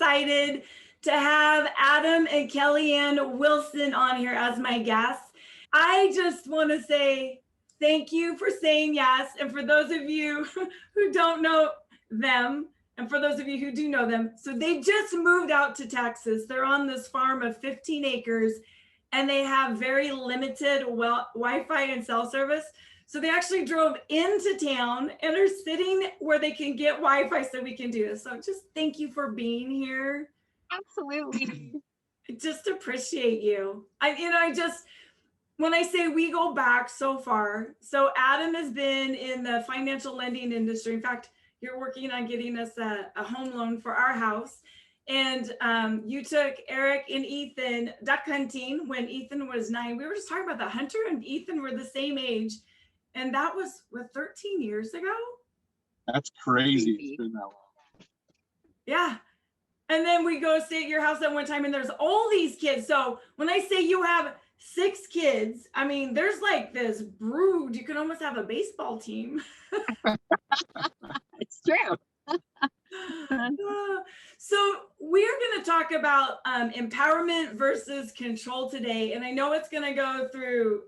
excited to have Adam and Kellianne Wilson on here as my guests. I just want to say thank you for saying yes. And for those of you who don't know them, and for those of you who do know them, so they just moved out to Texas. They're on this farm of 15 acres and they have very limited Wi-Fi and cell service. So they actually drove into town and are sitting where they can get Wi-Fi so we can do this. So just thank you for being here. Absolutely. I just appreciate you. When I say we go back so far, so Adam has been in the financial lending industry. In fact, you're working on getting us a home loan for our house. And you took Eric and Ethan duck hunting when Ethan was 9. We were just talking about that. Hunter and Ethan were the same age. And that was, 13 years ago? That's crazy. It's been that long. Yeah. And then we go stay at your house at one time and there's all these kids. So when I say you have 6 kids, I mean, there's like this brood. You can almost have a baseball team. It's true. So we're going to talk about empowerment versus control today. And I know it's going to go through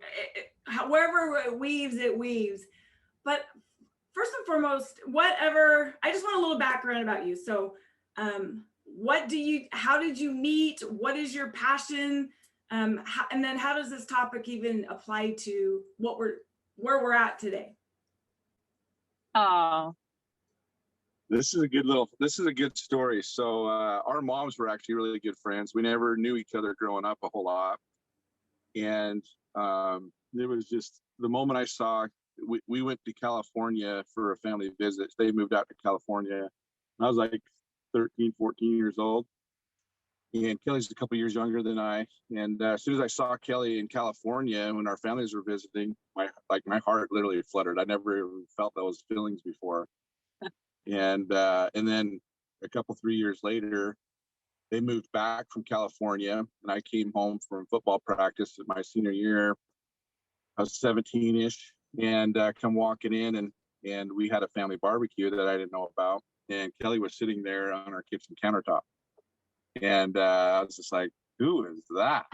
however it weaves. But first and foremost, I just want a little background about you. So how did you meet? What is your passion? And then how does this topic even apply to where we're at today? Oh, This is a good story. So our moms were actually really good friends. We never knew each other growing up a whole lot. And it was just the moment I saw, we went to California for a family visit. They moved out to California. I was like 13, 14 years old. And Kelly's a couple years younger than I. And as soon as I saw Kelly in California when our families were visiting, my heart literally fluttered. I never even felt those feelings before. And then a couple, 3 years later, they moved back from California, and I came home from football practice at my senior year. I was 17-ish, and come walking in, and we had a family barbecue that I didn't know about, and Kelly was sitting there on our kitchen countertop, and I was just like, "Who is that?"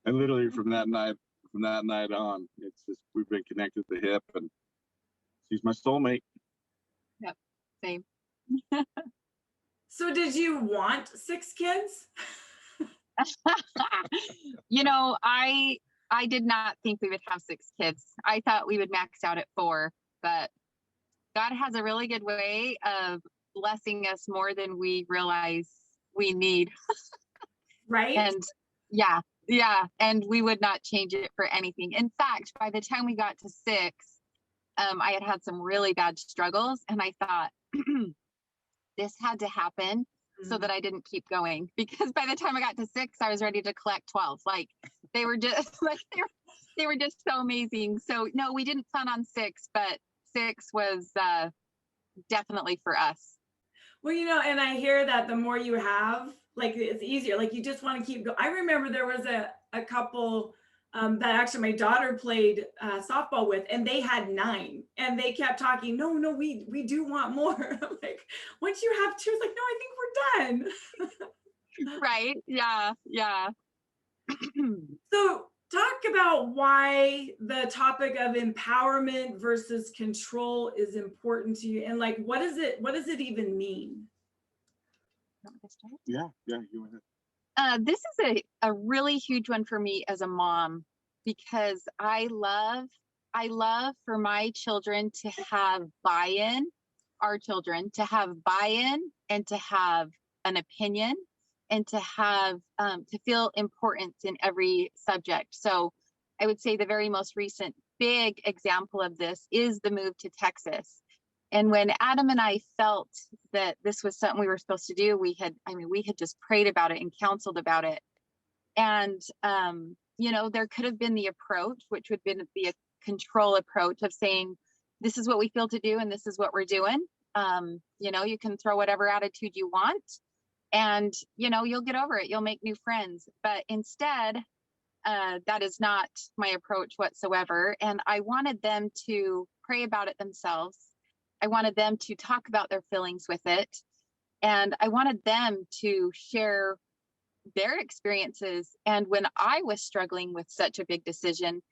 And literally from that night on, it's just we've been connected at the hip, and she's my soulmate. Yep, same. So did you want 6 kids? I did not think we would have 6 kids. I thought we would max out at 4, but God has a really good way of blessing us more than we realize we need. Right? And yeah. And we would not change it for anything. In fact, by the time we got to 6, I had some really bad struggles, and I thought this had to happen so that I didn't keep going, because by the time I got to 6, I was ready to collect 12. Like they were just they were just so amazing. So no, we didn't plan on 6, but 6 was definitely for us. Well, and I hear that the more you have, like it's easier. Like you just want to keep going. I remember there was a couple that actually my daughter played softball with, and they had 9, and they kept talking. No, we do want more. Like once you have 2, it's like, no, I think we're done. Right? Yeah. So talk about why the topic of empowerment versus control is important to you, and like what does it even mean? Yeah, you went ahead. This is a really huge one for me as a mom, because I love for my children to have buy-in, our children to have buy-in and to have an opinion and to have to feel importance in every subject. So I would say the very most recent big example of this is the move to Texas. And when Adam and I felt that this was something we were supposed to do, we had just prayed about it and counseled about it. And, there could have been the approach, which would be a control approach of saying, this is what we feel to do, and this is what we're doing. You can throw whatever attitude you want, and, you'll get over it. You'll make new friends. But instead, that is not my approach whatsoever. And I wanted them to pray about it themselves. I wanted them to talk about their feelings with it. And I wanted them to share their experiences. And when I was struggling with such a big decision,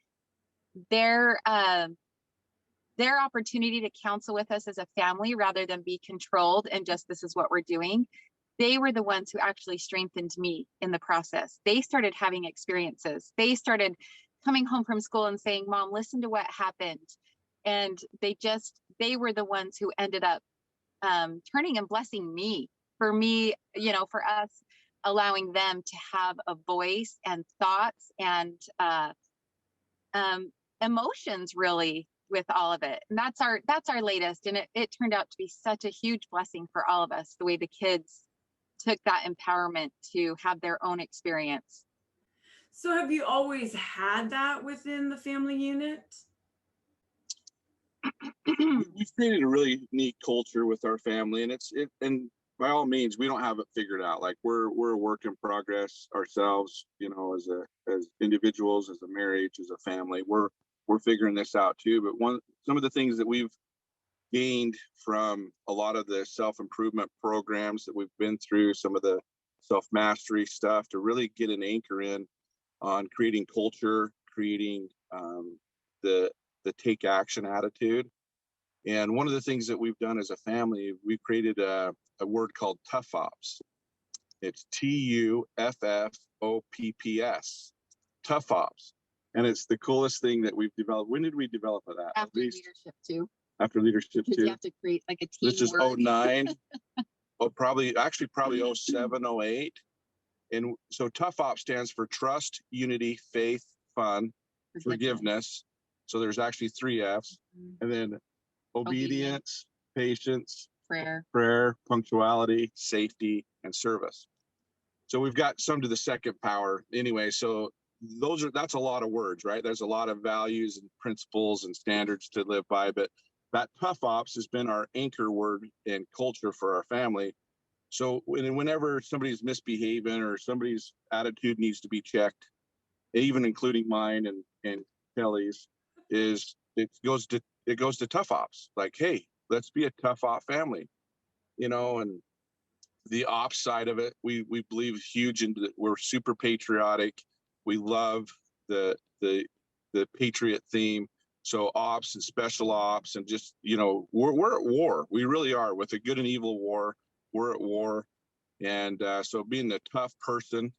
their opportunity to counsel with us as a family rather than be controlled and just, this is what we're doing, they were the ones who actually strengthened me in the process. They started having experiences. They started coming home from school and saying, Mom, listen to what happened. And they were the ones who ended up turning and blessing me, for me, for us, allowing them to have a voice and thoughts and emotions, really, with all of it. And that's our latest. And it turned out to be such a huge blessing for all of us, the way the kids took that empowerment to have their own experience. So have you always had that within the family unit? We've created a really neat culture with our family, and and by all means, we don't have it figured out. Like we're a work in progress ourselves, as individuals, as a marriage, as a family. We're figuring this out too. But some of the things that we've gained from a lot of the self-improvement programs that we've been through, some of the self-mastery stuff, to really get an anchor in on creating culture, creating the take action attitude. And one of the things that we've done as a family, we've created a word called tough ops. It's TUFFOPPS, tough ops. And it's the coolest thing that we've developed. When did we develop that? After leadership too. After leadership Because too. you have to create like a team. This is word. 09. probably 07, 08. And so tough ops stands for trust, unity, faith, fun, forgiveness. So there's actually 3 F's. And then obedience, patience, prayer, punctuality, safety, and service. So we've got some to the second power anyway. So that's a lot of words, right? There's a lot of values and principles and standards to live by, but that tough ops has been our anchor word and culture for our family. So whenever somebody's misbehaving or somebody's attitude needs to be checked, even including mine and Kelly's, it goes to tough ops. Like, hey, let's be a tough op family, and the ops side of it, we believe huge into we're super patriotic. We love the patriot theme. So ops and special ops and just, we're at war. We really are. With a good and evil war, we're at war. And so being the tough person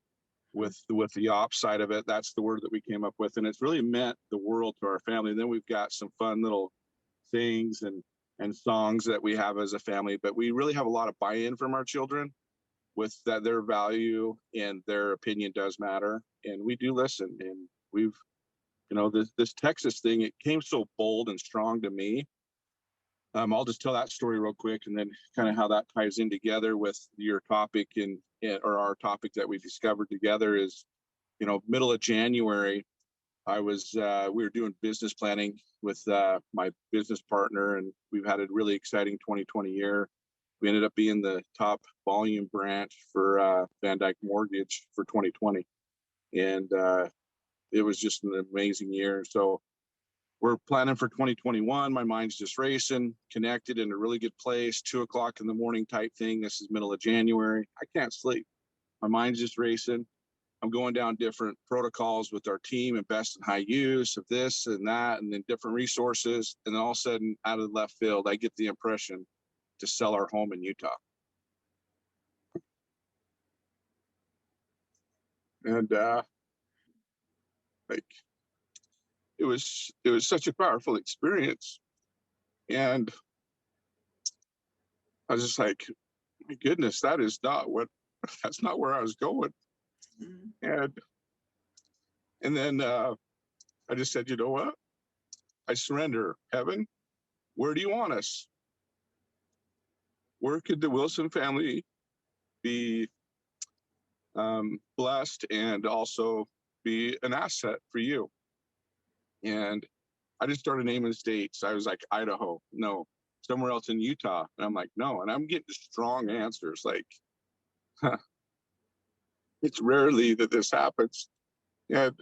with the ops side of it, that's the word that we came up with. And it's really meant the world to our family. And then we've got some fun little things and songs that we have as a family, but we really have a lot of buy-in from our children with that their value and their opinion does matter. And we do listen. And we've, this Texas thing, it came so bold and strong to me. I'll just tell that story real quick, and then kind of how that ties in together with your topic or our topic that we discovered together is, middle of January, we were doing business planning with my business partner, and we've had a really exciting 2020 year. We ended up being the top volume branch for VanDyk Mortgage for 2020. And it was just an amazing year. So we're planning for 2021. My mind's just racing, connected in a really good place, 2:00 in the morning type thing. This is middle of January. I can't sleep. My mind's just racing. I'm going down different protocols with our team and best and high use of this and that, and then different resources. And then all of a sudden, out of left field, I get the impression to sell our home in Utah. And it was such a powerful experience. And I was just like, my goodness, that's not where I was going. Mm-hmm. And then I just said, you know what? I surrender. Heaven, where do you want us? Where could the Wilson family be blessed and also be an asset for you? And I just started naming states. I was like, Idaho, no. Somewhere else in Utah. And I'm like, no. And I'm getting strong answers like, it's rarely that this happens. And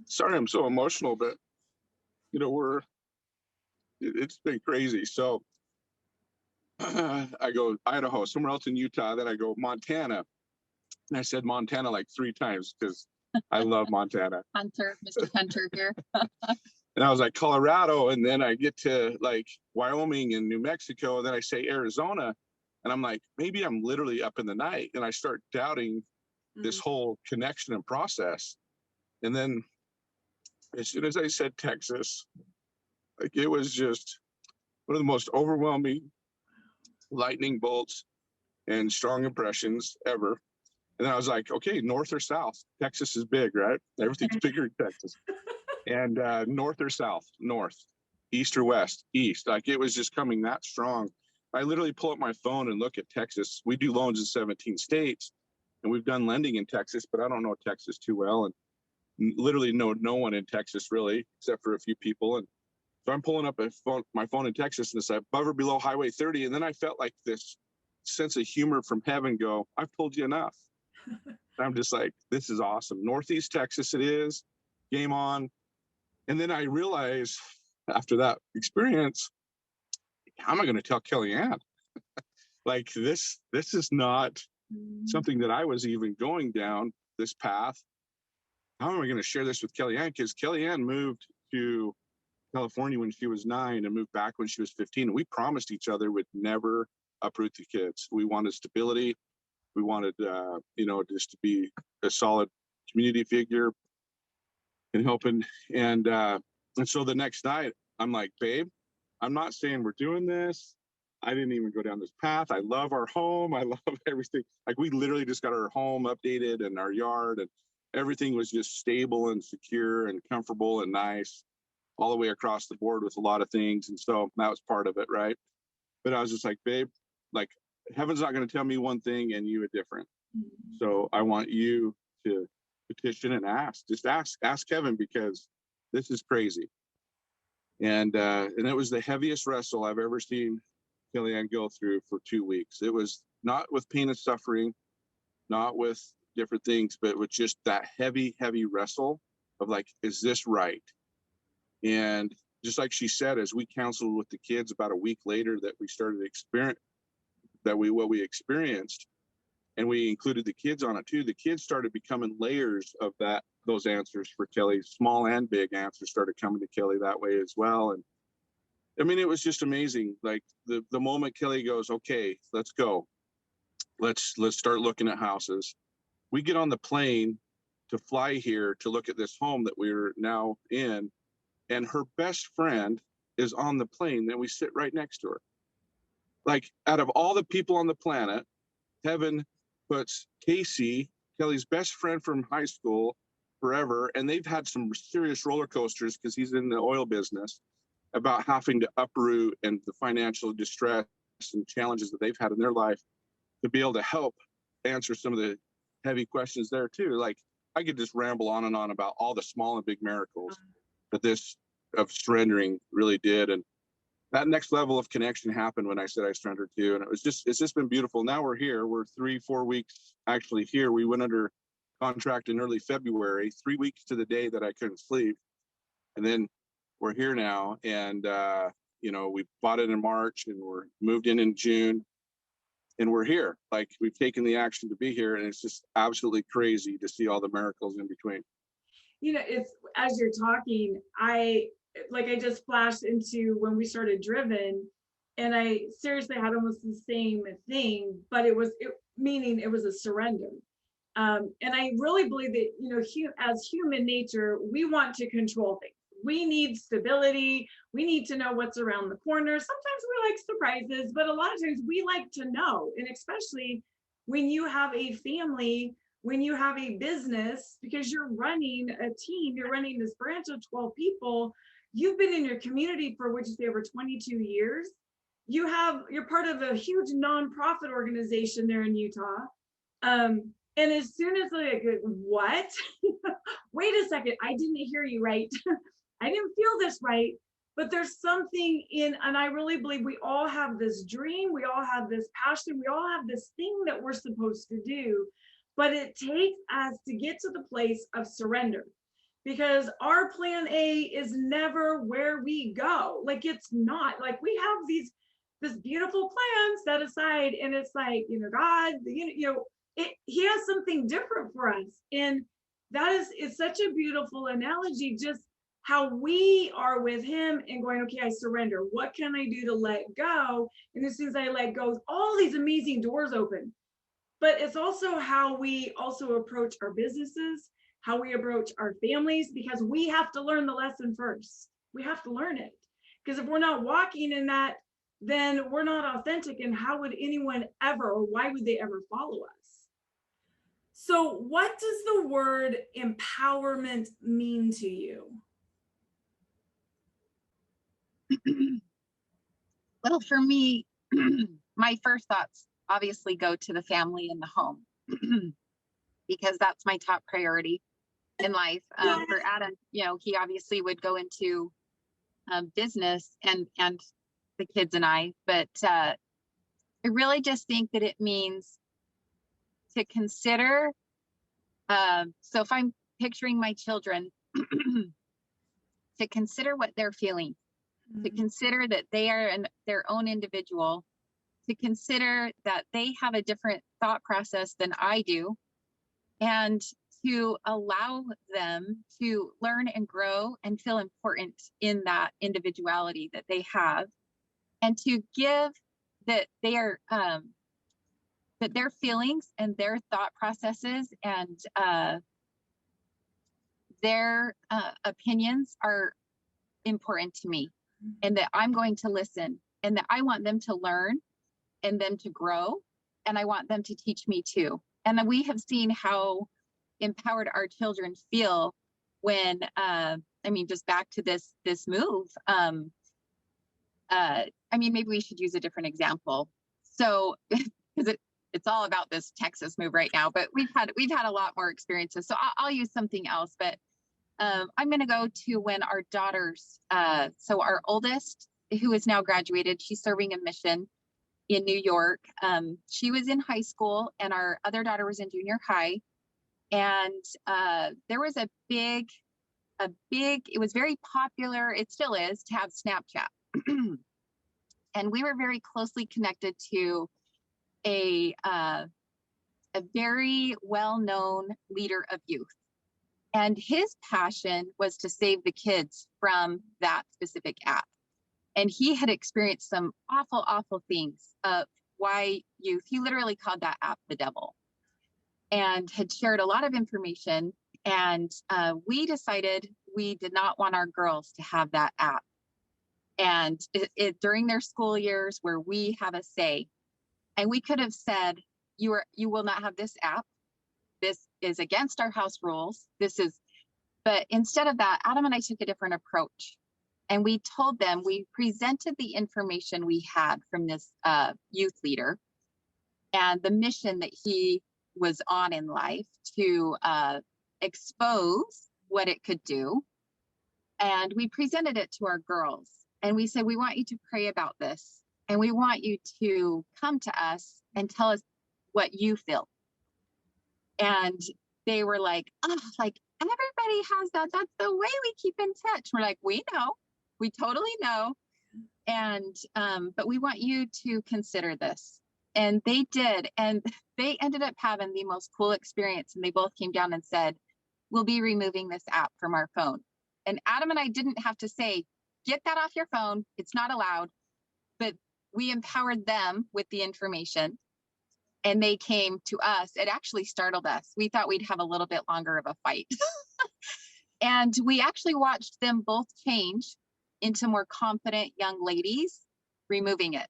sorry, I'm so emotional, but it's been crazy. So I go Idaho, somewhere else in Utah. Then I go Montana. And I said Montana like 3 times because I love Montana. Hunter, Mr. Hunter here. And I was like Colorado. And then I get to like Wyoming and New Mexico. And then I say Arizona. And I'm like, maybe I'm literally up in the night. And I start doubting this whole connection and process. And then as soon as I said Texas, like it was just one of the most overwhelming lightning bolts and strong impressions ever. And then I was like, okay, north or south? Texas is big, right? Everything's bigger in Texas. And north or south? North. East or west? East. Like it was just coming that strong. I literally pull up my phone and look at Texas. We do loans in 17 states, and we've done lending in Texas, but I don't know Texas too well, and literally know no one in Texas really, except for a few people. And so I'm pulling up my phone in Texas, and it's above or below Highway 30. And then I felt like this sense of humor from heaven go, I've told you enough. I'm just like, this is awesome. Northeast Texas it is, game on. And then I realized after that experience, how am I going to tell Kellianne? Like this is not something that I was even going down this path. How am I going to share this with Kellianne? Because Kellianne moved to California when she was 9 and moved back when she was 15. And we promised each other we'd never uproot the kids. We wanted stability. We wanted, just to be a solid community figure and helping. And so the next night, I'm like, babe, I'm not saying we're doing this. I didn't even go down this path. I love our home. I love everything. Like we literally just got our home updated and our yard, and everything was just stable and secure and comfortable and nice all the way across the board with a lot of things. And so that was part of it, right? But I was just like, babe, like heaven's not going to tell me one thing and you a different. So I want you to petition and just ask heaven, because this is crazy. And it was the heaviest wrestle I've ever seen Kellianne go through for 2 weeks. It was not with pain and suffering, not with different things, but with just that heavy wrestle of like, is this right? And just like she said, as we counseled with the kids about a week later that we started what we experienced, and we included the kids on it too, the kids started becoming layers of those answers for Kelly. Small and big answers started coming to Kelly that way as well. And I mean, it was just amazing. Like the moment Kelly goes, okay, let's go. Let's start looking at houses. We get on the plane to fly here to look at this home that we're now in. And her best friend is on the plane, and we sit right next to her. Like out of all the people on the planet, heaven puts Casey, Kelly's best friend from high school, forever. And they've had some serious roller coasters because he's in the oil business, about having to uproot and the financial distress and challenges that they've had in their life, to be able to help answer some of the heavy questions there too. Like I could just ramble on and on about all the small and big miracles that this of surrendering really did. And that next level of connection happened when I said I surrendered too. And it's just been beautiful. Now we're here. We're 3-4 weeks actually here. We went under contract in early February, 3 weeks to the day that I couldn't sleep. And then we're here now. And, we bought it in March and we're moved in June. And we're here. Like we've taken the action to be here. And it's just absolutely crazy to see all the miracles in between. It's as you're talking, I just flashed into when we started Driven, and I seriously had almost the same thing, but meaning it was a surrender. And I really believe that, as human nature, we want to control things. We need stability. We need to know what's around the corner. Sometimes we like surprises, but a lot of times we like to know. And especially when you have a family, when you have a business, because you're running a team, you're running this branch of 12 people, you've been in your community for, would you say, over 22 years. You're part of a huge nonprofit organization there in Utah. And as soon as what? Wait a second, I didn't hear you right. I didn't feel this right. But there's something and I really believe we all have this dream, we all have this passion, we all have this thing that we're supposed to do. But it takes us to get to the place of surrender, because our plan A is never where we go. Like it's not like we have this beautiful plan set aside, and it's like, God, he has something different for us. And that is such a beautiful analogy, just how we are with him and going, okay, I surrender. What can I do to let go? And as soon as I let go, all these amazing doors open. But it's also how we also approach our businesses, how we approach our families, because we have to learn the lesson first. We have to learn it. Because if we're not walking in that, then we're not authentic. And how would anyone ever, or why would they ever follow us? So, what does the word empowerment mean to you? Well, for me, my first thoughts obviously go to the family and the home because that's my top priority in life. For Adam, he obviously would go into business and the kids and I, but I really just think that it means to consider. So if I'm picturing my children, to consider what they're feeling, to consider that they are their own individual, to consider that they have a different thought process than I do, and to allow them to learn and grow and feel important in that individuality that they have, and to give that that their feelings and their thought processes and their opinions are important to me, and that I'm going to listen, and that I want them to learn and them to grow, and I want them to teach me too. And then we have seen how empowered our children feel when just back to this move. Maybe we should use a different example. So because it's all about this Texas move right now, but we've had a lot more experiences. So I'll use something else, but I'm going to go to when our daughters, so our oldest, who is now graduated, she's serving a mission in New York. She was in high school, and our other daughter was in junior high. And there was it was very popular, it still is, to have Snapchat. And we were very closely connected to a very well-known leader of youth. And his passion was to save the kids from that specific app. And he had experienced some awful, awful things of why youth, he literally called that app the devil, and had shared a lot of information. And we decided we did not want our girls to have that app. And during their school years where we have a say, and we could have said, you will not have this app. This is against our house rules. But instead of that, Adam and I took a different approach. And we told them, we presented the information we had from this youth leader and the mission that he was on in life to expose what it could do. And we presented it to our girls. And we said, we want you to pray about this. And we want you to come to us and tell us what you feel. And they were like, oh, like everybody has that. That's the way we keep in touch. We're like, we know, we totally know. And, but we want you to consider this. And they did. And they ended up having the most cool experience. And they both came down and said, we'll be removing this app from our phone. And Adam and I didn't have to say, get that off your phone. It's not allowed. But we empowered them with the information. And they came to us. It actually startled us. We thought we'd have a little bit longer of a fight. And we actually watched them both change into more confident young ladies, removing it.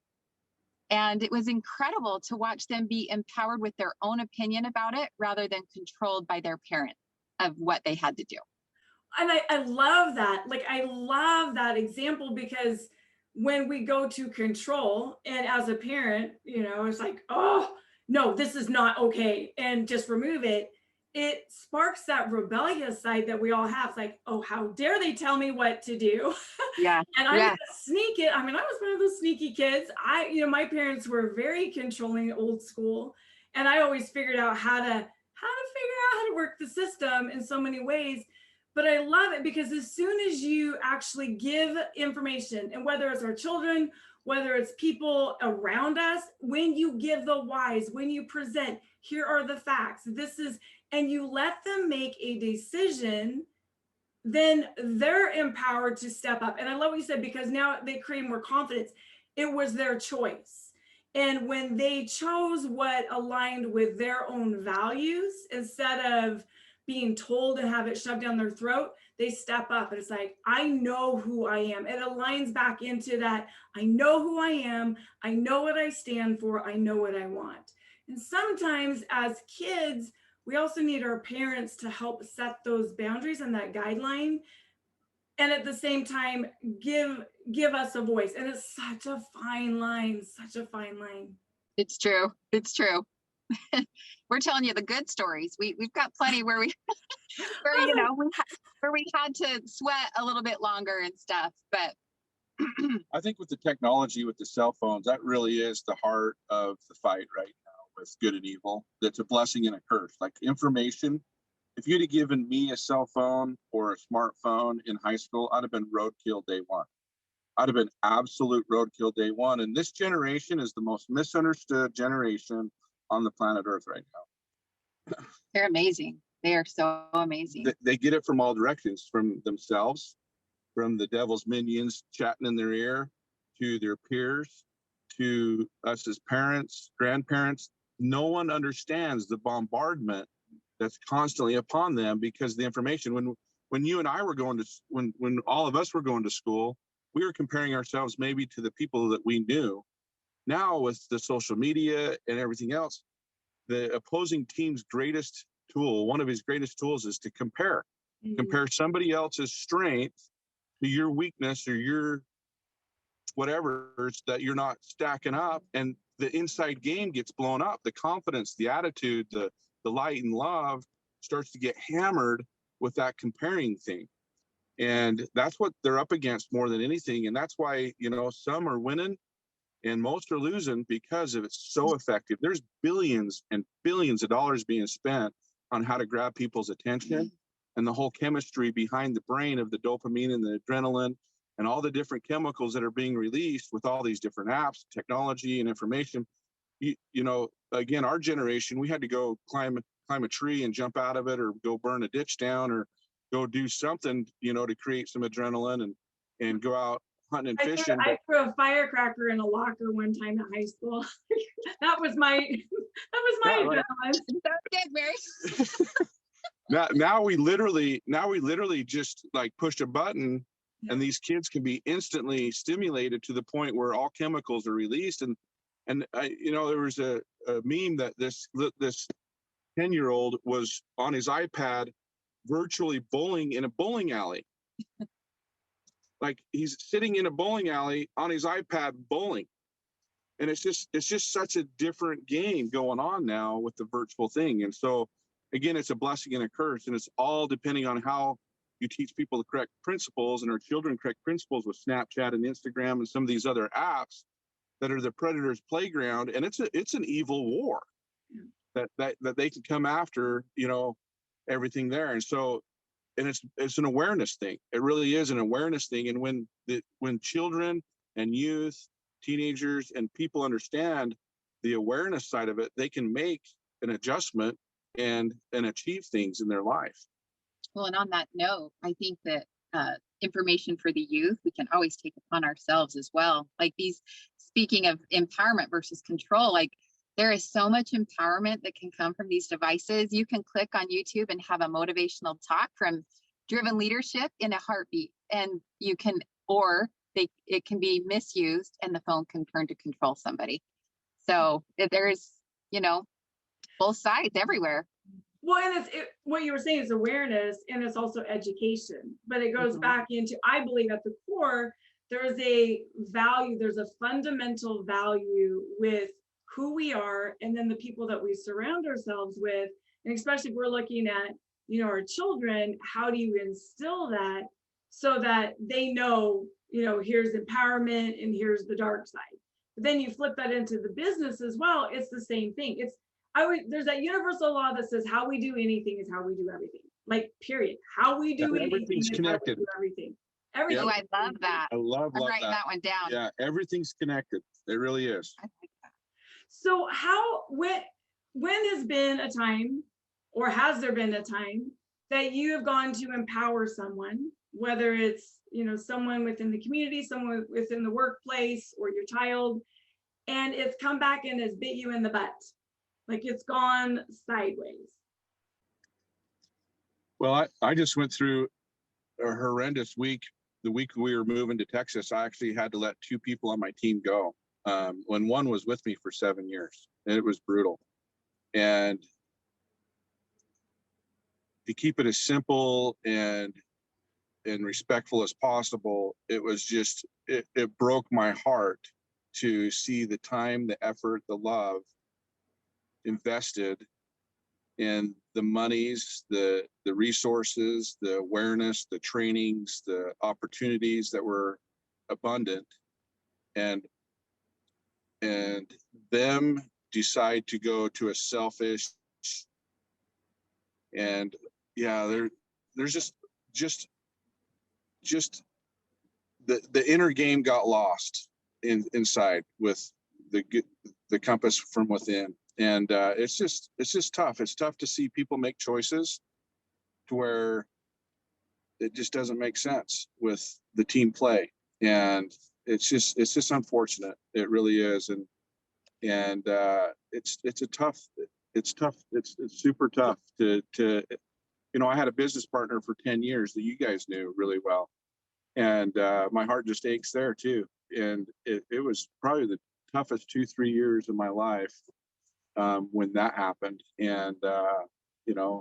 And it was incredible to watch them be empowered with their own opinion about it rather than controlled by their parent of what they had to do. And I love that. Like, I love that example, because when we go to control, and as a parent, it's like, oh, no, this is not okay, and just remove it. It sparks that rebellious side that we all have. It's like, oh, how dare they tell me what to do? Yeah. And I'm gonna sneak it. I mean, I was one of those sneaky kids. My parents were very controlling, old school, and I always figured out how to work the system in so many ways. But I love it because as soon as you actually give information, and whether it's our children, whether it's people around us, when you give the whys, when you present, here are the facts, this is, and you let them make a decision, then they're empowered to step up. And I love what you said, because now they create more confidence. It was their choice. And when they chose what aligned with their own values, instead of being told and have it shoved down their throat, they step up and it's like, I know who I am. It aligns back into that. I know who I am. I know what I stand for. I know what I want. And sometimes as kids, we also need our parents to help set those boundaries and that guideline, and at the same time give us a voice. And it's such a fine line, such a fine line. It's true. It's true. We're telling you the good stories. We've got plenty where we where where we had to sweat a little bit longer and stuff. But I think with the technology, with the cell phones, that really is the heart of the fight right now with good and evil. That's a blessing and a curse. Like information, if you'd have given me a cell phone or a smartphone in high school, I'd have been roadkill day one. I'd have been absolute roadkill day one. And this generation is the most misunderstood generation on the planet Earth right now. they're amazing. They are so amazing. They get it from all directions, from themselves, from the devil's minions chatting in their ear, to their peers, to us as parents, grandparents. No one understands the bombardment that's constantly upon them because the information. When you and I were going to, when all of us were going to school, we were comparing ourselves maybe to the people that we knew. Now with the social media and everything else, the opposing team's greatest tool, one of his greatest tools, is to compare. Compare somebody else's strength to your weakness or your whatever that you're not stacking up, and the inside game gets blown up. The confidence, the attitude, the light and love starts to get hammered with that comparing thing. And that's what they're up against more than anything. And that's why, some are winning and most are losing, because of it's so effective. There's billions and billions of dollars being spent on how to grab people's attention, and the whole chemistry behind the brain of the dopamine and the adrenaline and all the different chemicals that are being released with all these different apps, technology, and information. Again, our generation, we had to go climb a tree and jump out of it, or go burn a ditch down, or go do something, to create some adrenaline and go out hunting and fishing. I threw a firecracker in a locker one time at high school. that was my adrenaline. That's good, Mary. Now we literally just like push a button, and these kids can be instantly stimulated to the point where all chemicals are released. And there was a meme that this 10-year-old was on his iPad virtually bowling in a bowling alley. Like he's sitting in a bowling alley on his iPad bowling. And it's just such a different game going on now with the virtual thing. And so again, it's a blessing and a curse, and it's all depending on how you teach people the correct principles, and our children correct principles with Snapchat and Instagram and some of these other apps that are the predator's playground. And it's an evil war that they can come after, everything there. And so, and it's an awareness thing. It really is an awareness thing. And when children and youth, teenagers, and people understand the awareness side of it, they can make an adjustment and achieve things in their life. Well, and on that note, I think that information for the youth, we can always take upon ourselves as well. Like speaking of empowerment versus control, like there is so much empowerment that can come from these devices. You can click on YouTube and have a motivational talk from Driven Leadership in a heartbeat, and it can be misused, and the phone can turn to control somebody. So there's, both sides everywhere. Well, and what you were saying is awareness, and it's also education, but it goes back into, I believe at the core, there's a value, there's a fundamental value with who we are, and then the people that we surround ourselves with. And especially if we're looking at, our children, how do you instill that so that they know, here's empowerment and here's the dark side. But then you flip that into the business as well. It's the same thing. There's that universal law that says how we do anything is how we do everything. like period. How we do anything Everything's is how we connected. do everything. Oh, Everything. I love that. I love I'm writing that. that one down. Yeah, everything's connected. It really is. I like that. So when has been a time, or has there been a time that you have gone to empower someone, whether it's, someone within the community, someone within the workplace, or your child, and it's come back and has bit you in the butt, like it's gone sideways? Well, I just went through a horrendous week. The week we were moving to Texas, I actually had to let 2 people on my team go, when one was with me for 7 years. And it was brutal. And to keep it as simple and respectful as possible, it was just, it broke my heart to see the time, the effort, the love invested in the monies, the resources, the awareness, the trainings, the opportunities that were abundant, and them decide to go to a selfish, and yeah, there's just the inner game got lost inside with the compass from within. And it's just tough. It's tough to see people make choices to where it just doesn't make sense with the team play. And it's just unfortunate. It really is. And it's tough. It's super tough to I had a business partner for 10 years that you guys knew really well. And my heart just aches there too. And it was probably the toughest 2-3 years of my life when that happened. And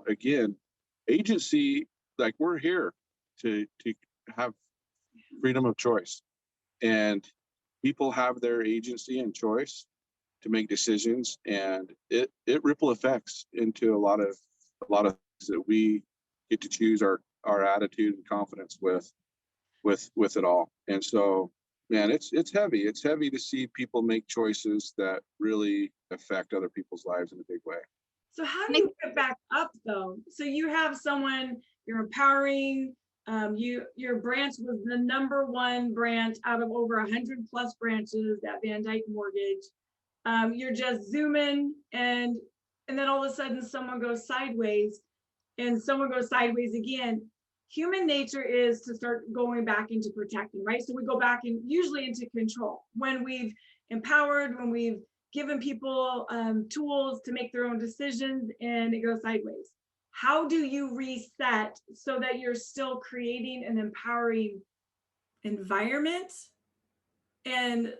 again, agency, like, we're here to have freedom of choice, and people have their agency and choice to make decisions, and it ripple effects into a lot of things that we get to choose our attitude and confidence with it all. And so, man, it's heavy. It's heavy to see people make choices that really affect other people's lives in a big way. So how do you get back up though? So you have someone you're empowering. Your branch was the #1 branch out of over 100 plus branches at VanDyk Mortgage. You're just zooming, and then all of a sudden someone goes sideways, and someone goes sideways again. Human nature is to start going back into protecting, right? So we go back and usually into control when we've empowered, when we've given people tools to make their own decisions, and it goes sideways. How do you reset so that you're still creating an empowering environment and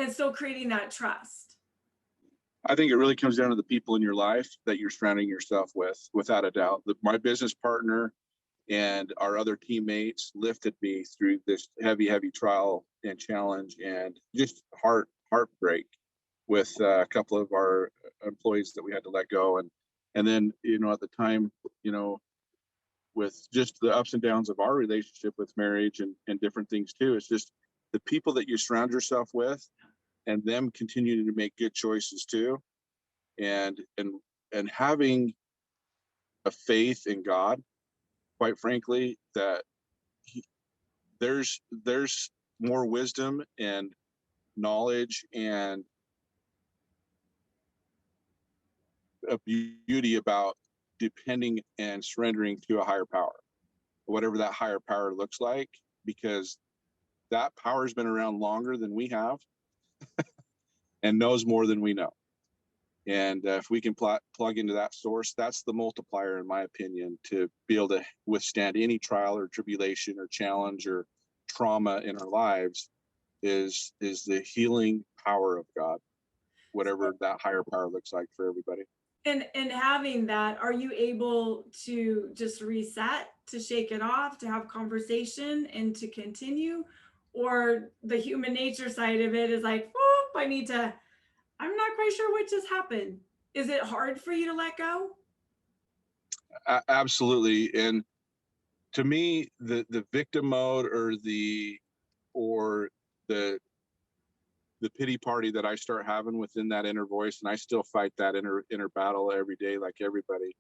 still creating that trust? I think it really comes down to the people in your life that you're surrounding yourself with, without a doubt. My business partner and our other teammates lifted me through this heavy trial and challenge, and just heartbreak with a couple of our employees that we had to let go. And then, at the time, with just the ups and downs of our relationship with marriage and different things too, it's just the people that you surround yourself with, and them continuing to make good choices too. And having a faith in God, quite frankly, that there's more wisdom and knowledge and a beauty about depending and surrendering to a higher power, whatever that higher power looks like, because that power has been around longer than we have and knows more than we know. And if we can plug into that source, that's the multiplier, in my opinion, to be able to withstand any trial or tribulation or challenge or trauma in our lives, is the healing power of God, whatever that higher power looks like for everybody. And having that, are you able to just reset, to shake it off, to have conversation and to continue? Or the human nature side of it is like, oh, I'm not quite sure what just happened. Is it hard for you to let go? Absolutely. And to me, the victim mode or the pity party that I start having within that inner voice, and I still fight that inner battle every day, like everybody.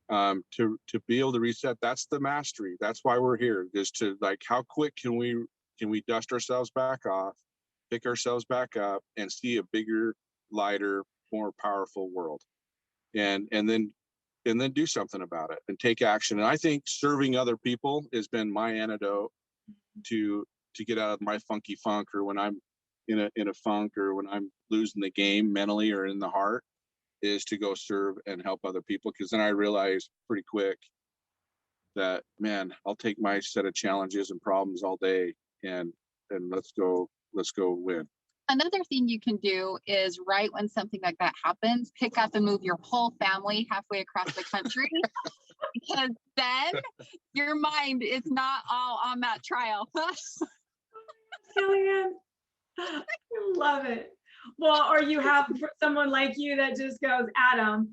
to be able to reset. That's the mastery. That's why we're here, is to, like, how quick can we dust ourselves back off, pick ourselves back up, and see a bigger, lighter, more powerful world, and then do something about it and take action. And I think serving other people has been my antidote to get out of my funky funk, or when I'm in a funk, or when I'm losing the game mentally or in the heart, is to go serve and help other people. Because then I realize pretty quick that, man, I'll take my set of challenges and problems all day, and let's go win. Another thing you can do is, right when something like that happens, pick up and move your whole family halfway across the country, because then your mind is not all on that trial. Kellianne, I love it. Well, or you have someone like you that just goes, Adam,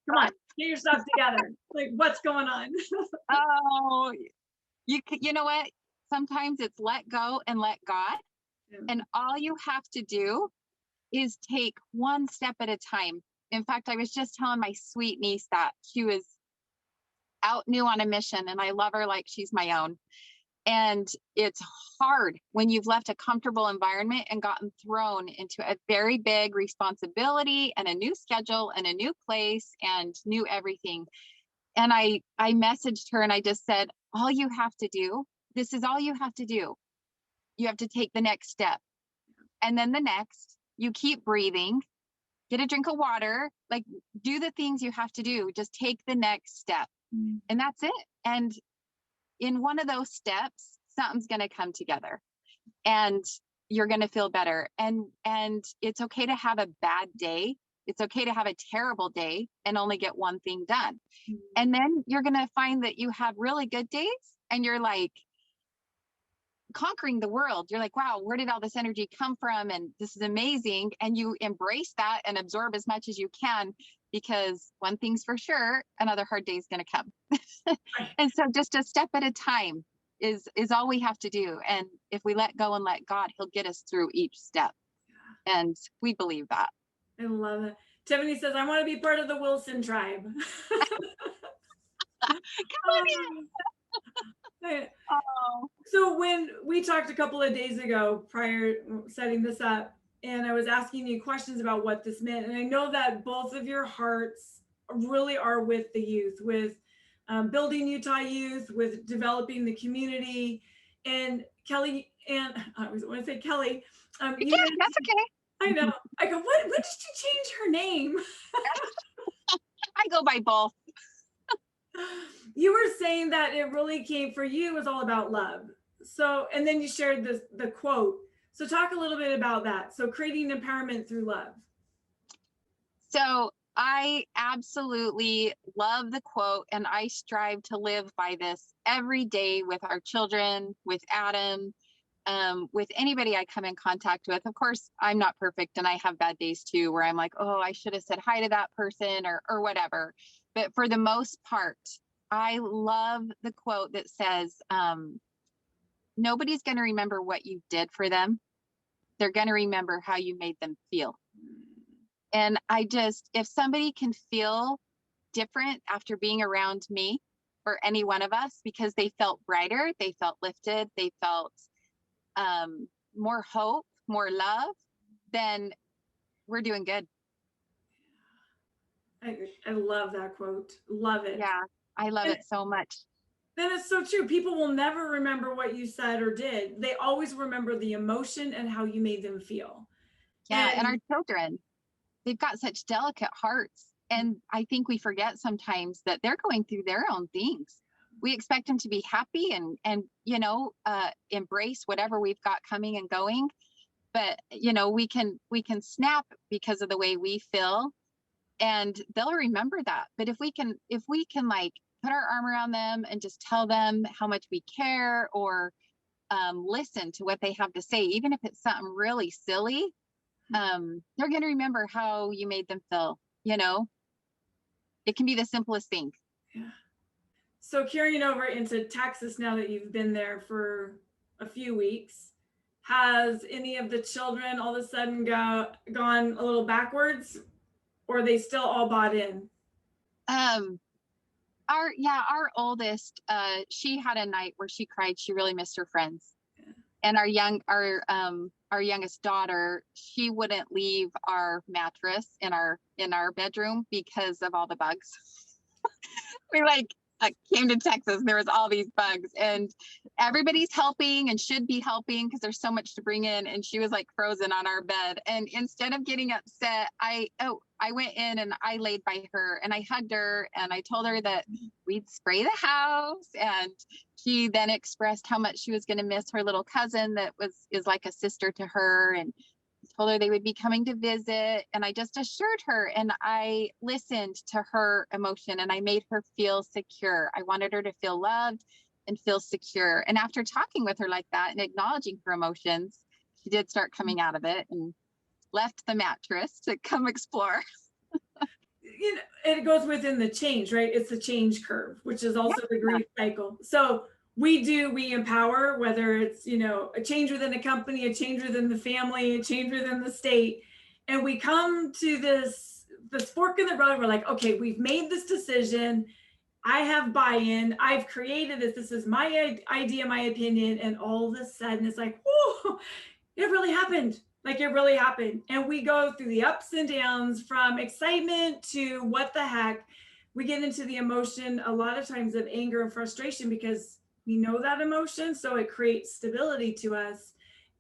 come on, get yourself together. Like, what's going on? Oh, you know what? Sometimes it's let go and let God. Yeah. And all you have to do is take one step at a time. In fact, I was just telling my sweet niece that she was out new on a mission, and I love her like she's my own. And it's hard when you've left a comfortable environment and gotten thrown into a very big responsibility and a new schedule and a new place and new everything. And I messaged her and I just said, all you have to do, this is all you have to do. You have to take the next step. And then the next, you keep breathing, get a drink of water, like, do the things you have to do. Just take the next step. And that's it. And in one of those steps, something's going to come together and you're going to feel better. And it's okay to have a bad day. It's okay to have a terrible day and only get one thing done. And then you're going to find that you have really good days and you're like conquering the world. You're like, wow, where did all this energy come from? And this is amazing. And you embrace that and absorb as much as you can, because one thing's for sure, another hard day is going to come. And so just a step at a time is all we have to do. And if we let go and let God, he'll get us through each step. And we believe that. I love it. Tiffany says, I want to be part of the Wilson tribe. Come on in. Oh. So when we talked a couple of days ago prior setting this up, and I was asking you questions about what this meant, and I know that both of your hearts really are with the youth, with building Utah youth, with developing the community. And Kelly, and I always want to say Kelly. Yeah, that's okay. I know. I go, when did you change her name? I go by both. You were saying that it really came for you, it was all about love. So, and then you shared the quote. So talk a little bit about that. So creating empowerment through love. So I absolutely love the quote, and I strive to live by this every day with our children, with Adam, with anybody I come in contact with. Of course, I'm not perfect and I have bad days too, where I'm like, oh, I should have said hi to that person or whatever. But for the most part, I love the quote that says, nobody's going to remember what you did for them. They're going to remember how you made them feel. And if somebody can feel different after being around me or any one of us, because they felt brighter, they felt lifted, they felt more hope, more love, then we're doing good. I love that quote. Love it. Yeah, I love it so much. That is so true. People will never remember what you said or did. They always remember the emotion and how you made them feel. Yeah, and our children, they've got such delicate hearts. And I think we forget sometimes that they're going through their own things. We expect them to be happy and embrace whatever we've got coming and going. But, we can snap because of the way we feel, and they'll remember that. But if we can like put our arm around them and just tell them how much we care, or listen to what they have to say, even if it's something really silly, they're going to remember how you made them feel. It can be the simplest thing. Yeah. So carrying over into Texas, now that you've been there for a few weeks, has any of the children all of a sudden gone a little backwards, or are they still all bought in? our oldest, she had a night where she cried. She really missed her friends. Yeah. And our youngest daughter, she wouldn't leave our mattress in our bedroom because of all the bugs. We came to Texas, there was all these bugs, and everybody's helping and should be helping because there's so much to bring in, and she was like frozen on our bed. And instead of getting upset, I went in and I laid by her and I hugged her and I told her that we'd spray the house. And she then expressed how much she was going to miss her little cousin that is like a sister to her, and told her they would be coming to visit. And I just assured her and I listened to her emotion and I made her feel secure. I wanted her to feel loved and feel secure. And after talking with her like that and acknowledging her emotions, she did start coming out of it and left the mattress to come explore. You know, it goes within the change, right? It's the change curve, which is also the grief cycle. So we empower, whether it's, you know, a change within a company, a change within the family, a change within the state. And we come to this fork in the road. We're like, okay, we've made this decision. I have buy-in. I've created this. This is my idea, my opinion. And all of a sudden it's like, whoa, it really happened. Like it really happened. And we go through the ups and downs from excitement to what the heck. We get into the emotion a lot of times of anger and frustration because we know that emotion. So it creates stability to us.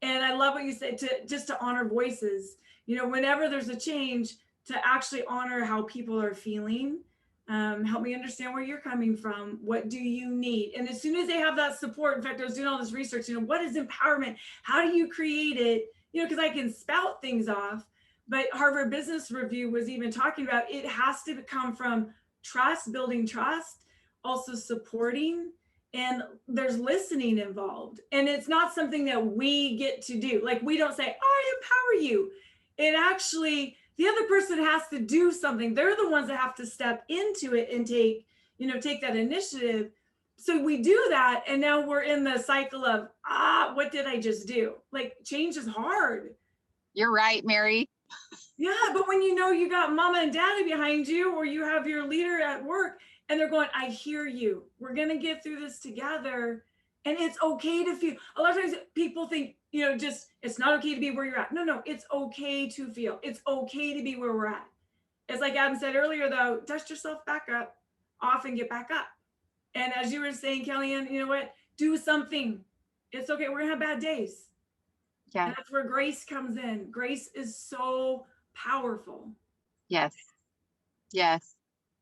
And I love what you said, to honor voices. You know, whenever there's a change, to actually honor how people are feeling. Help me understand where you're coming from. What do you need? And as soon as they have that support, in fact, I was doing all this research, you know, what is empowerment? How do you create it? You know, because I can spout things off, but Harvard Business Review was even talking about it has to come from trust, building trust, also supporting, and there's listening involved. And it's not something that we get to do. Like we don't say, I empower you. It actually, the other person has to do something. They're the ones that have to step into it and take that initiative. So we do that. And now we're in the cycle of, what did I just do? Like change is hard. You're right, Mary. Yeah. But when you know you got mama and daddy behind you, or you have your leader at work and they're going, I hear you. We're going to get through this together. And it's okay to feel. A lot of times people think, you know, just it's not okay to be where you're at. No, it's okay to feel. It's okay to be where we're at. It's like Adam said earlier, though, dust yourself back up, off and get back up. And as you were saying, Kellianne, you know what? Do something. It's okay. We're gonna have bad days. Yeah. And that's where grace comes in. Grace is so powerful. Yes. Yes.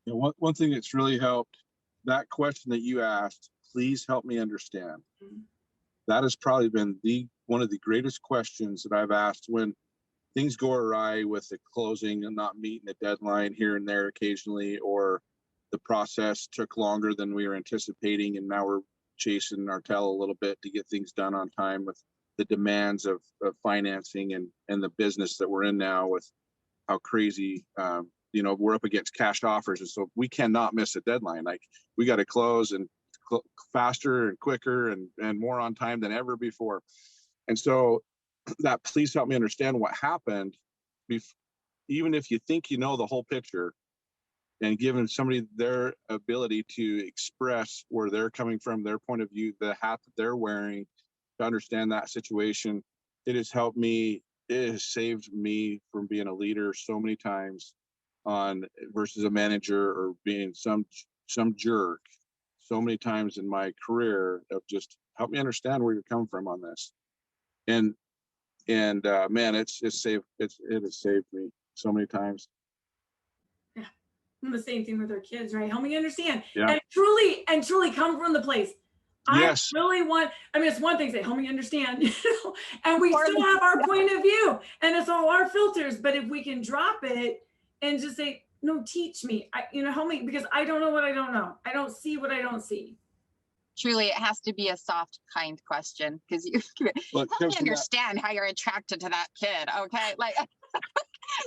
You know, one thing that's really helped, that question that you asked, please help me understand. Mm-hmm. That has probably been one of the greatest questions that I've asked when things go awry with the closing and not meeting the deadline here and there occasionally, or the process took longer than we were anticipating, and now we're chasing our tail a little bit to get things done on time with the demands of financing and the business that we're in now with how crazy, we're up against cash offers. And so we cannot miss a deadline. Like we got to close and faster and quicker and more on time than ever before. And so that please help me understand what happened. Even if you think you know the whole picture, and giving somebody their ability to express where they're coming from, their point of view, the hat that they're wearing, to understand that situation, it has helped me. It has saved me from being a leader so many times versus a manager or being some jerk so many times in my career. Of just help me understand where you're coming from on this. And man, it has saved me so many times. Yeah. And the same thing with our kids, right? Help me understand. Yeah. And truly come from the place. Yes. I really want, it's one thing to say, help me understand, and we still have our point of view and it's all our filters. But if we can drop it and just say, no, teach me, help me, because I don't know what I don't know. I don't see what I don't see. Truly, it has to be a soft, kind question, because you help me understand how you're attracted to that kid. Okay. Like,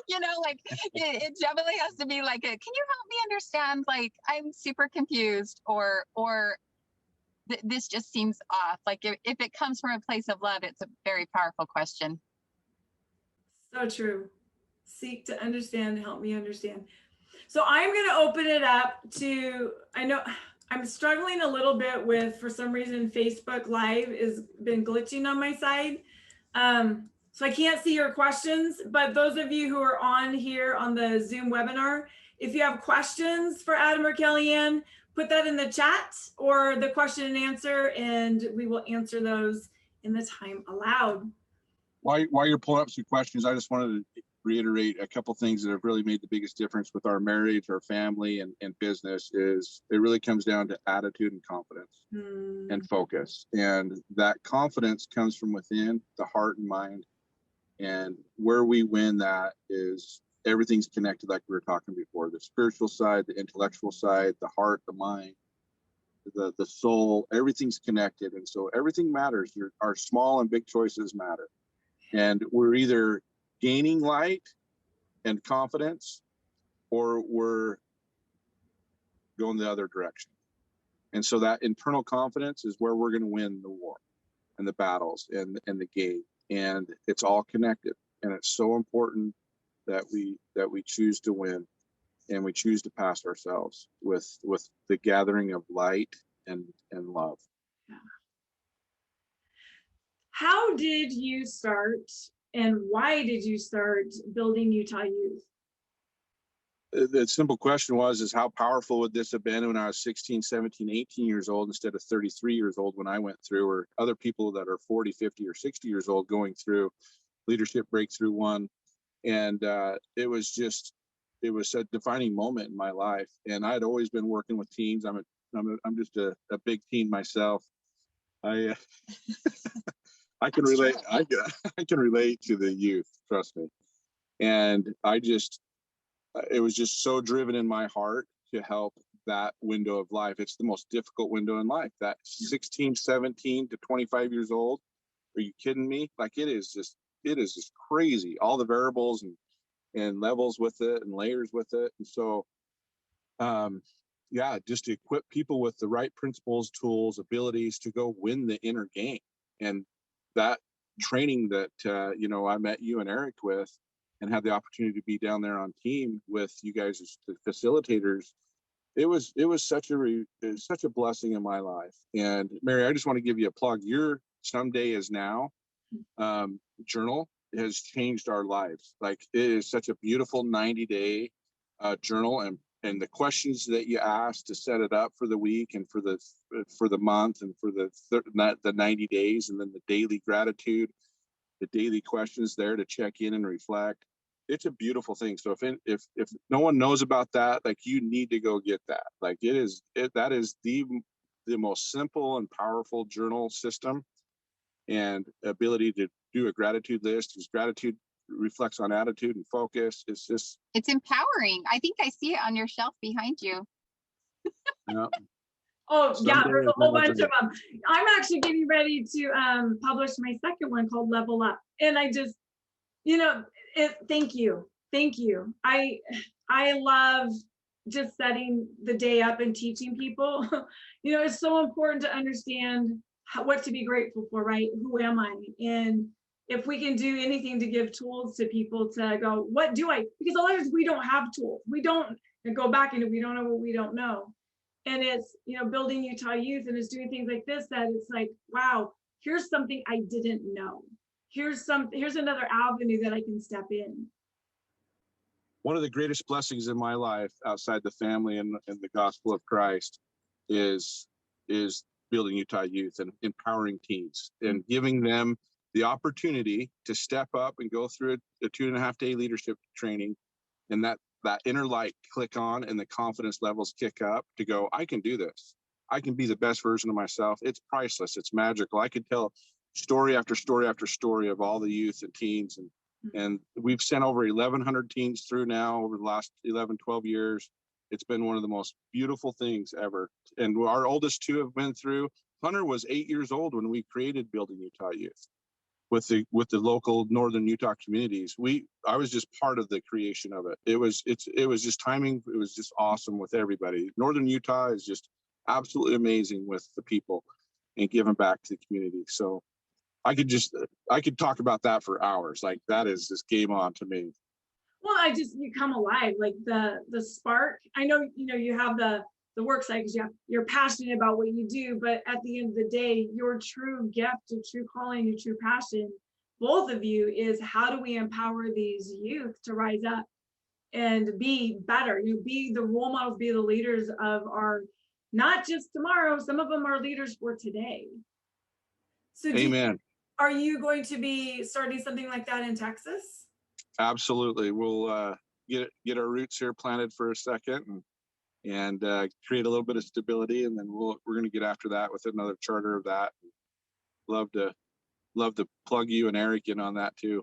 it definitely has to be like can you help me understand? Like, I'm super confused or this just seems off. Like if it comes from a place of love, it's a very powerful question. So true. Seek to understand, help me understand. So I'm going to open it up to, I know I'm struggling a little bit with, for some reason, Facebook Live has been glitching on my side. So I can't see your questions, but those of you who are on here on the Zoom webinar, if you have questions for Adam or Kellianne, put that in the chat or the question and answer, and we will answer those in the time allowed. While you're pulling up some questions, I just wanted to reiterate a couple things that have really made the biggest difference with our marriage, our family, and business. Is it really comes down to attitude and confidence and focus. And that confidence comes from within the heart and mind. And where we win that is everything's connected, like we were talking before, the spiritual side, the intellectual side, the heart, the mind, the soul, everything's connected. And so everything matters. Our small and big choices matter. And we're either gaining light and confidence, or we're going the other direction. And so that internal confidence is where we're going to win the war and the battles and the game. And it's all connected. And it's so important that we choose to win, and we choose to pass ourselves with the gathering of light and love. How did you start, and why did you start building Utah Youth? The simple question is how powerful would this have been when I was 16, 17, 18 years old instead of 33 years old when I went through, or other people that are 40, 50, or 60 years old going through Leadership Breakthrough 1. And it was a defining moment in my life. And I'd always been working with teens. I'm just a big teen myself. I can relate. I can relate to the youth, trust me. And it was just so driven in my heart to help that window of life. It's the most difficult window in life, that 16, 17 to 25 years old. Are you kidding me? Like, it is just crazy. All the variables and levels with it and layers with it. And so, just to equip people with the right principles, tools, abilities to go win the inner game. And that training that, I met you and Eric with, and had the opportunity to be down there on team with you guys as the facilitators. It was such a blessing in my life. And Mary, I just want to give you a plug. Your Someday Is Now journal has changed our lives. Like, it is such a beautiful 90-day journal, and the questions that you ask to set it up for the week and for the month and for the 90 days, and then the daily gratitude, the daily questions there to check in and reflect. It's a beautiful thing. So if no one knows about that, like, you need to go get that. Like, that is the most simple and powerful journal system, and ability to do a gratitude list, because gratitude reflects on attitude and focus. It's empowering. I think I see it on your shelf behind you. Yeah. Oh, yeah, there's a whole bunch of them. I'm actually getting ready to publish my second one called Level Up. And I just, thank you. Thank you. I love just setting the day up and teaching people. It's so important to understand what to be grateful for, right? Who am I? And if we can do anything to give tools to people to go, what do I? Because a lot of times we don't have tools. We don't go back into, we don't know what we don't know. And it's, building Utah Youth, and it's doing things like this, that it's like, wow, here's something I didn't know. Here's another avenue that I can step in. One of the greatest blessings in my life outside the family and the gospel of Christ is building Utah Youth and empowering teens and giving them the opportunity to step up and go through a 2.5-day leadership training, and that inner light click on and the confidence levels kick up to go, I can do this. I can be the best version of myself. It's priceless. It's magical. I could tell story after story after story of all the youth and teens. And we've sent over 1,100 teens through now over the last 11, 12 years. It's been one of the most beautiful things ever. And our oldest two have been through. Hunter was 8 years old when we created Building Utah Youth with the local Northern Utah communities. I was just part of the creation of it. It was just timing. It was just awesome with everybody. Northern Utah is just absolutely amazing with the people and giving back to the community. So I could talk about that for hours. Like, that is just game on to me. Well, you come alive, like the spark. I know, you have the work side because you're passionate about what you do, but at the end of the day, your true gift, your true calling, your true passion, both of you, is how do we empower these youth to rise up and be better, be the role models, be the leaders of our, not just tomorrow, some of them are leaders for today. So Amen. are you going to be starting something like that in Texas? Absolutely. We'll get our roots here planted for a second and create a little bit of stability, and then we're going to get after that with another charter of that. Love to plug you and Eric in on that too.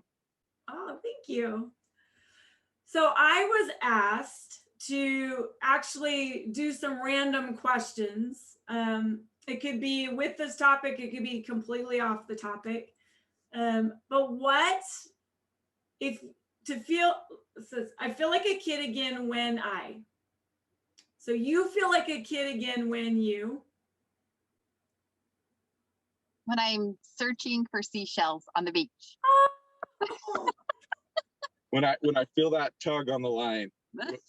Oh, thank you. So I was asked to actually do some random questions. It could be with this topic, it could be completely off the topic. But what if to feel, says, I feel like a kid again when so you feel like a kid again when I'm searching for seashells on the beach. Oh, When I feel that tug on the line,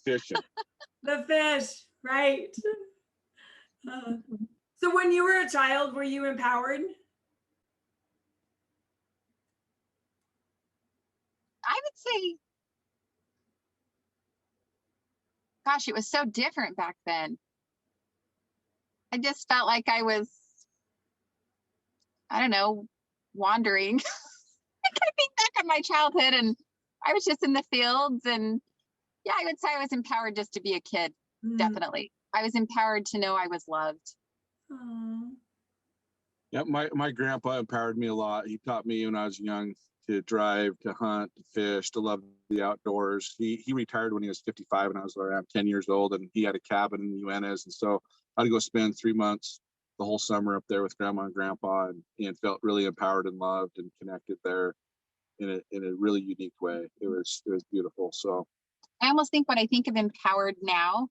fishing. the fish, right? So when you were a child, were you empowered? I would say, gosh, it was so different back then. I just felt like I was, I don't know, wandering. Like I think back on my childhood and I was just in the fields, and yeah, I would say I was empowered just to be a kid. Definitely. I was empowered to know I was loved. Aww. Yeah, my grandpa empowered me a lot. He taught me when I was young to drive, to hunt, to fish, to love the outdoors. He retired when he was 55 and I was around 10 years old, and he had a cabin in the UNS. And so I'd go spend 3 months the whole summer up there with grandma and grandpa, and felt really empowered and loved and connected there in a really unique way. It was beautiful. So I almost think when I think of empowered now,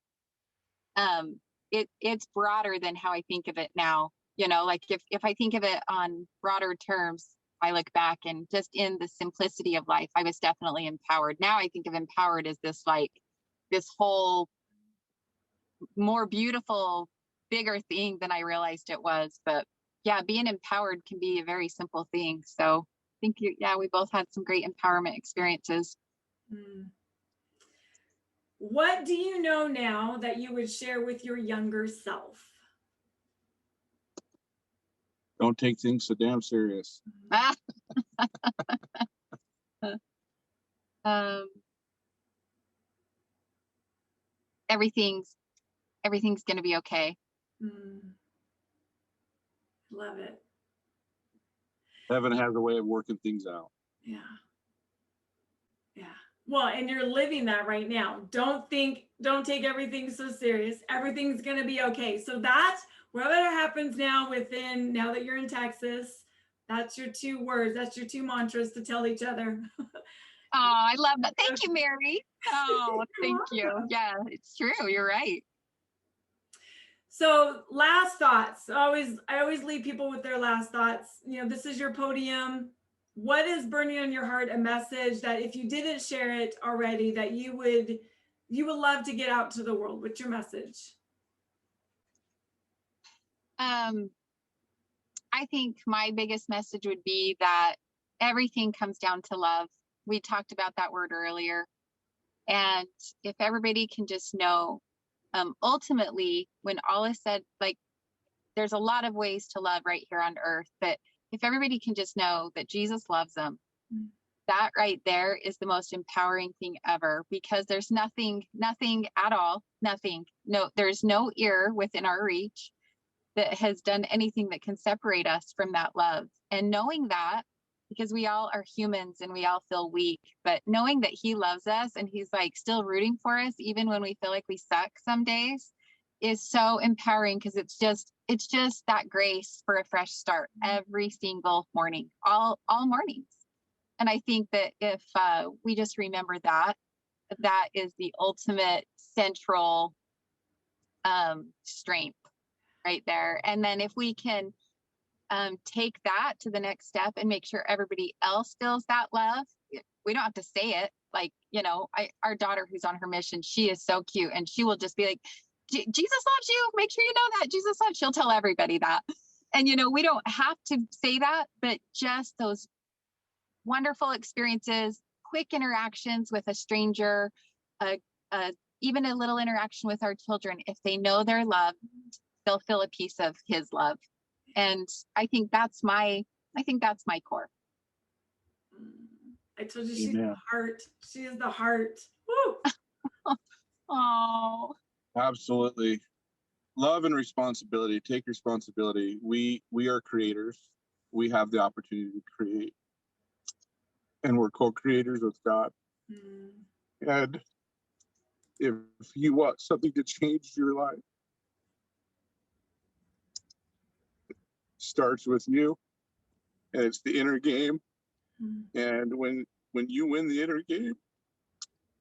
it's broader than how I think of it now. Like if I think of it on broader terms, I look back and just in the simplicity of life, I was definitely empowered. Now I think of empowered as this whole more beautiful, bigger thing than I realized it was. But yeah, being empowered can be a very simple thing. So I think we both had some great empowerment experiences. What do you know now that you would share with your younger self? don't take things so damn serious. Everything's going to be okay. Love it. Heaven has a way of working things out. Yeah. Well, and you're living that right now. Don't take everything so serious. Everything's going to be okay. So that's whatever happens now that you're in Texas, that's your 2 words. That's your 2 mantras to tell each other. Oh, I love that. Thank you, Mary. Oh, thank you. Yeah, it's true. You're right. So last thoughts. I always leave people with their last thoughts. This is your podium. What is burning on your heart, a message that if you didn't share it already, that you would love to get out to the world? What's your message? I think my biggest message would be that everything comes down to love. We talked about that word earlier. And if everybody can just know, ultimately, when all is said, like there's a lot of ways to love right here on earth, but if everybody can just know that Jesus loves them, that right there is the most empowering thing ever, because there's nothing at all, there's no ear within our reach that has done anything that can separate us from that love. And knowing that, because we all are humans and we all feel weak, but knowing that he loves us and he's like still rooting for us, even when we feel like we suck some days, is so empowering, because it's just that grace for a fresh start every single morning, all mornings. And I think that if we just remember that is the ultimate central strength right there. And then if we can take that to the next step and make sure everybody else feels that love, we don't have to say it, Like, our daughter who's on her mission, she is so cute, and she will just be like, Jesus loves you. Make sure you know that Jesus loves. She'll tell everybody that. And, we don't have to say that, but just those wonderful experiences, quick interactions with a stranger, uh, even a little interaction with our children. If they know they're loved, they'll feel a piece of his love. And I think that's my core. I told you she's the heart. She is the heart. Woo! Oh, absolutely. Love and responsibility. Take responsibility. We are creators. We have the opportunity to create, and we're co-creators with God. And if you want something to change your life, it starts with you, and it's the inner game. And when you win the inner game,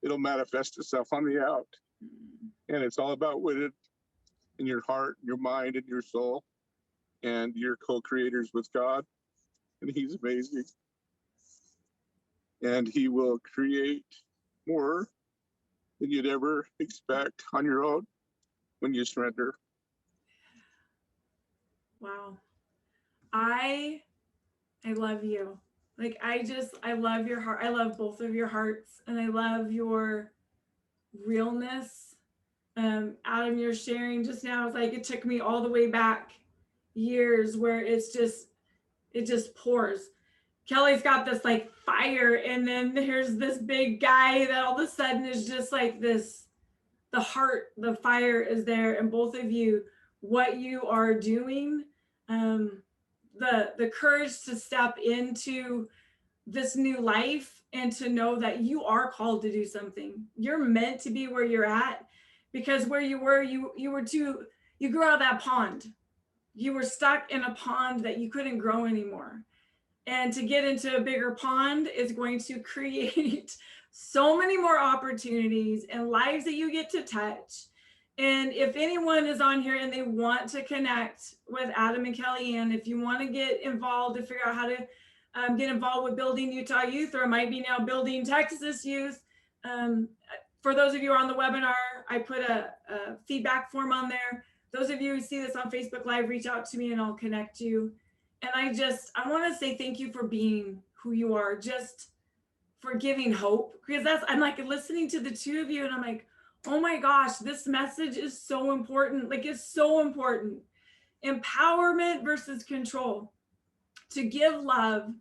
it'll manifest itself on the out. And it's all about winning in your heart, your mind, and your soul. And you're co-creators with God, and he's amazing. And he will create more than you'd ever expect on your own when you surrender. Wow. I love you. Like, I love your heart. I love both of your hearts, and I love your realness. Adam, you're sharing just now, it's like it took me all the way back years where it just pours. Kelly's got this like fire, and then here's this big guy that all of a sudden is just like this. The heart, the fire is there, and both of you, what you are doing, the courage to step into this new life and to know that you are called to do something. You're meant to be where you're at, because where you were, you grew out of that pond. You were stuck in a pond that you couldn't grow anymore. And to get into a bigger pond is going to create so many more opportunities and lives that you get to touch. And if anyone is on here and they want to connect with Adam and Kellianne, if you want to get involved to figure out how to get involved with Building Utah Youth, or it might be now Building Texas Youth. For those of you who are on the webinar, I put a feedback form on there. Those of you who see this on Facebook Live, reach out to me and I'll connect you. And I want to say thank you for being who you are, just for giving hope, because I'm like listening to the two of you and I'm like, oh my gosh, this message is so important. Like, it's so important. Empowerment versus control. To give love,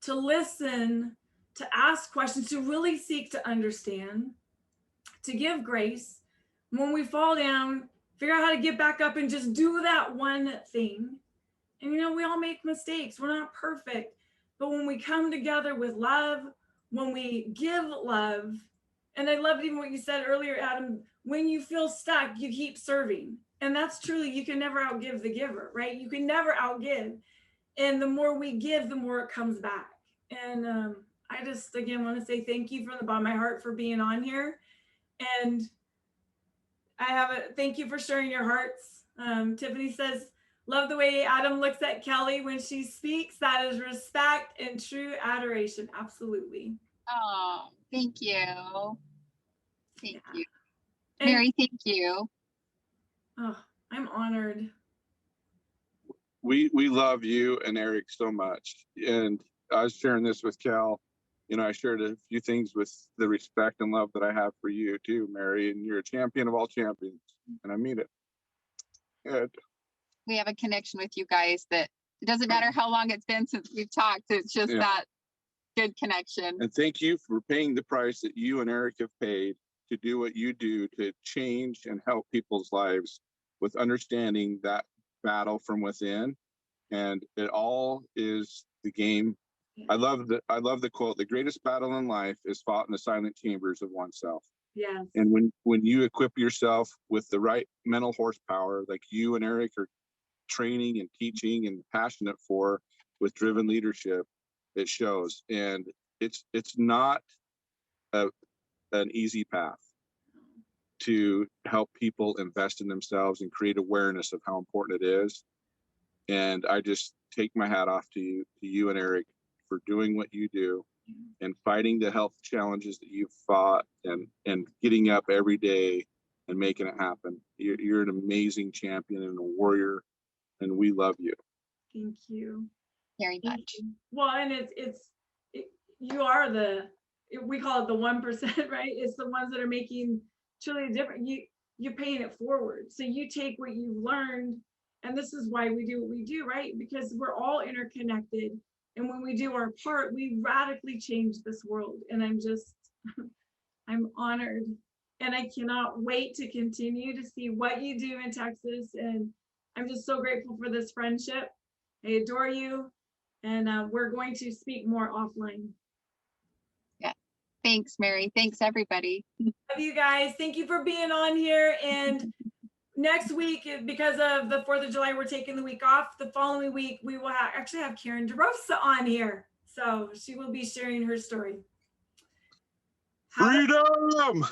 to listen, to ask questions, to really seek to understand, to give grace. When we fall down, figure out how to get back up and just do that one thing. And we all make mistakes. We're not perfect. But when we come together with love, when we give love, and I loved even what you said earlier, Adam, when you feel stuck, you keep serving. And that's truly, you can never outgive the giver, right? You can never outgive. And the more we give, the more it comes back. And I just, again, want to say thank you from the bottom of my heart for being on here. And thank you for sharing your hearts. Tiffany says, love the way Adam looks at Kelly when she speaks. That is respect and true adoration. Absolutely. Oh, thank you. Thank you. Mary, thank you. Oh, I'm honored. We love you and Eric so much. And I was sharing this with Cal. I shared a few things with the respect and love that I have for you too, Mary. And you're a champion of all champions. And I mean it. And we have a connection with you guys that it doesn't matter how long it's been since we've talked. It's just that good connection. And thank you for paying the price that you and Eric have paid to do what you do to change and help people's lives with understanding that battle from within. And it all is the game. I love the quote, the greatest battle in life is fought in the silent chambers of oneself. Yeah. And when you equip yourself with the right mental horsepower, like you and Eric are training and teaching and passionate for, with driven leadership, it shows. And it's not an easy path to help people invest in themselves and create awareness of how important it is. And I just take my hat off to you and Eric for doing what you do and fighting the health challenges that you've fought, and getting up every day and making it happen. You're an amazing champion and a warrior, and we love you. Thank you. Very Thank much. you. Well, and you are we call it the 1%, right? It's the ones that are making truly different. You're paying it forward. So you take what you've learned, and this is why we do what we do, right? Because we're all interconnected. And when we do our part, we radically change this world. And I'm honored. And I cannot wait to continue to see what you do in Texas. And I'm just so grateful for this friendship. I adore you. And we're going to speak more offline. Yeah. Thanks, Mary. Thanks, everybody. Love you guys. Thank you for being on here. And next week, because of the 4th of July, we're taking the week off. The following week, we will actually have Karen DeRosa on here. So she will be sharing her story. Freedom!